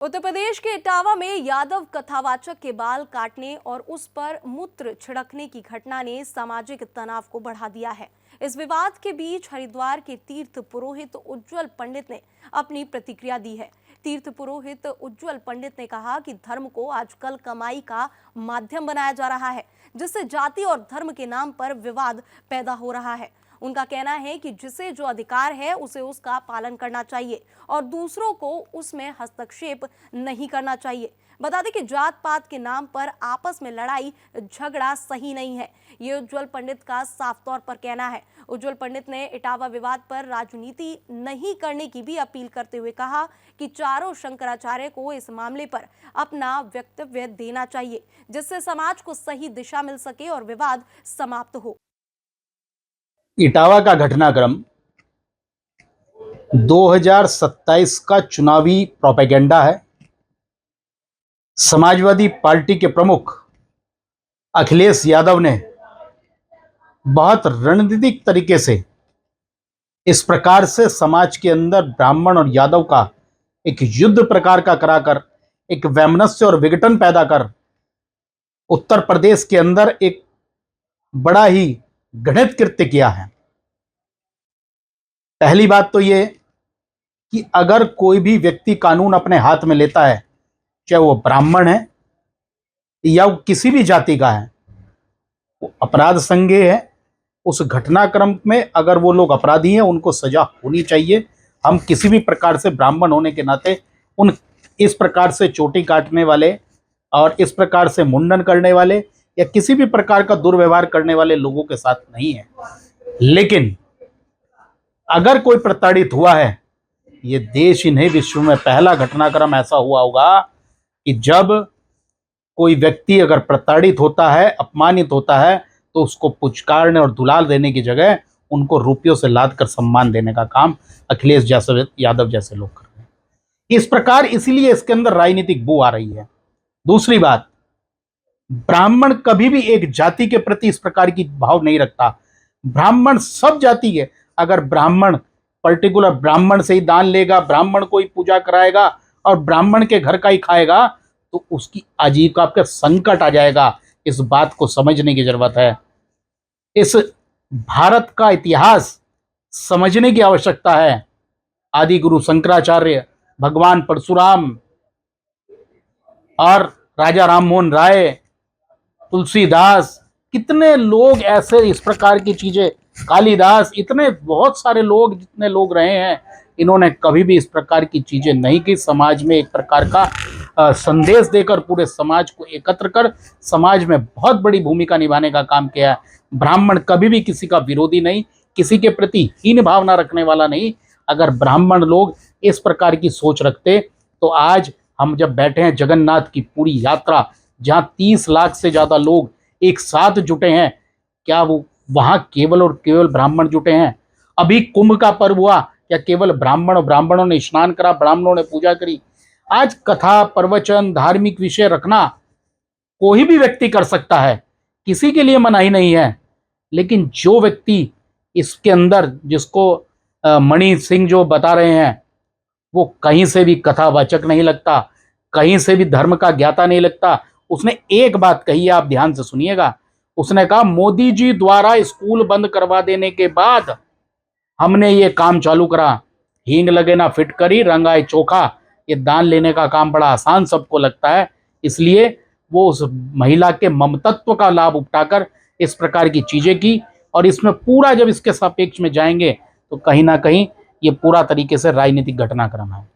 उत्तर प्रदेश के इटावा में यादव कथावाचक के बाल काटने और उस पर मूत्र छिड़कने की घटना ने सामाजिक तनाव को बढ़ा दिया है। इस विवाद के बीच हरिद्वार के तीर्थ पुरोहित उज्जवल पंडित ने अपनी प्रतिक्रिया दी है। तीर्थ पुरोहित उज्जवल पंडित ने कहा कि धर्म को आजकल कमाई का माध्यम बनाया जा रहा है, जिससे जाति और धर्म के नाम पर विवाद पैदा हो रहा है। उनका कहना है कि जिसे जो अधिकार है उसे उसका पालन करना चाहिए और दूसरों को उसमें हस्तक्षेप नहीं करना चाहिए। बता दें कि जात पात के नाम पर आपस में लड़ाई झगड़ा सही नहीं है, ये उज्जवल पंडित का साफ तौर पर कहना है। उज्जवल पंडित ने इटावा विवाद पर राजनीति नहीं करने की भी अपील करते हुए कहा कि चारों शंकराचार्य को इस मामले पर अपना वक्तव्य देना चाहिए, जिससे समाज को सही दिशा मिल सके और विवाद समाप्त हो। इटावा का घटनाक्रम 2027 का चुनावी प्रोपेगेंडा है। समाजवादी पार्टी के प्रमुख अखिलेश यादव ने बहुत रणनीतिक तरीके से इस प्रकार से समाज के अंदर ब्राह्मण और यादव का एक युद्ध प्रकार का कराकर एक वैमनस्य और विघटन पैदा कर उत्तर प्रदेश के अंदर एक बड़ा ही घृणित कृत्य किया है। पहली बात तो ये कि अगर कोई भी व्यक्ति कानून अपने हाथ में लेता है, चाहे वो ब्राह्मण है या वो किसी भी जाति का है, वो अपराध संज्ञेय है। उस घटनाक्रम में अगर वो लोग अपराधी हैं, उनको सजा होनी चाहिए। हम किसी भी प्रकार से ब्राह्मण होने के नाते उन इस प्रकार से चोटी काटने वाले और इस प्रकार से मुंडन करने वाले या किसी भी प्रकार का दुर्व्यवहार करने वाले लोगों के साथ नहीं है। लेकिन अगर कोई प्रताड़ित हुआ है, ये देश ही नहीं विश्व में पहला घटनाक्रम ऐसा हुआ होगा कि जब कोई व्यक्ति अगर प्रताड़ित होता है, अपमानित होता है, तो उसको पुचकारने और दुलाल देने की जगह उनको रुपयों से लाद कर सम्मान देने का काम अखिलेश यादव जैसे लोग कर रहे हैं। इस प्रकार इसीलिए इसके अंदर राजनीतिक बू आ रही है। दूसरी बात, ब्राह्मण कभी भी एक जाति के प्रति इस प्रकार की भाव नहीं रखता। ब्राह्मण सब जाति है। अगर ब्राह्मण पर्टिकुलर ब्राह्मण से ही दान लेगा, ब्राह्मण को ही पूजा कराएगा और ब्राह्मण के घर का ही खाएगा, तो उसकी आजीविका पे संकट आ जाएगा। इस बात को समझने की जरूरत है। इस भारत का इतिहास समझने की आवश्यकता है। आदि गुरु शंकराचार्य, भगवान परशुराम और राजा राम मोहन राय, तुलसीदास, कितने लोग ऐसे इस प्रकार की चीजें, कालिदास, इतने बहुत सारे लोग, जितने लोग रहे हैं, इन्होंने कभी भी इस प्रकार की चीजें नहीं की। समाज में एक प्रकार का संदेश देकर पूरे समाज को एकत्र कर समाज में बहुत बड़ी भूमिका निभाने का काम किया है। ब्राह्मण कभी भी किसी का विरोधी नहीं, किसी के प्रति हीन भावना रखने वाला नहीं। अगर ब्राह्मण लोग इस प्रकार की सोच रखते तो आज हम जब बैठे हैं जगन्नाथ की पूरी यात्रा, जहां 30 लाख से ज्यादा लोग एक साथ जुटे हैं, क्या वो वहां केवल और केवल ब्राह्मण जुटे हैं? अभी कुंभ का पर्व हुआ, क्या केवल ब्राह्मणों ने स्नान करा, ब्राह्मणों ने पूजा करी? आज कथा, प्रवचन, धार्मिक विषय रखना कोई भी व्यक्ति कर सकता है, किसी के लिए मनाही नहीं है। लेकिन जो व्यक्ति इसके अंदर, जिसको मणि सिंह जो बता रहे हैं, वो कहीं से भी कथावाचक नहीं लगता, कहीं से भी धर्म का ज्ञाता नहीं लगता। उसने एक बात कही है, आप ध्यान से सुनिएगा। उसने कहा, मोदी जी द्वारा स्कूल बंद करवा देने के बाद हमने ये काम चालू करा। हींग लगे ना फिटकरी, रंग आए चोखा। ये दान लेने का काम बड़ा आसान सबको लगता है, इसलिए वो उस महिला के ममतत्व का लाभ उठाकर इस प्रकार की चीजें की। और इसमें पूरा जब इसके सापेक्ष में जाएंगे तो कहीं ना कहीं ये पूरा तरीके से राजनीतिक घटनाक्रम है।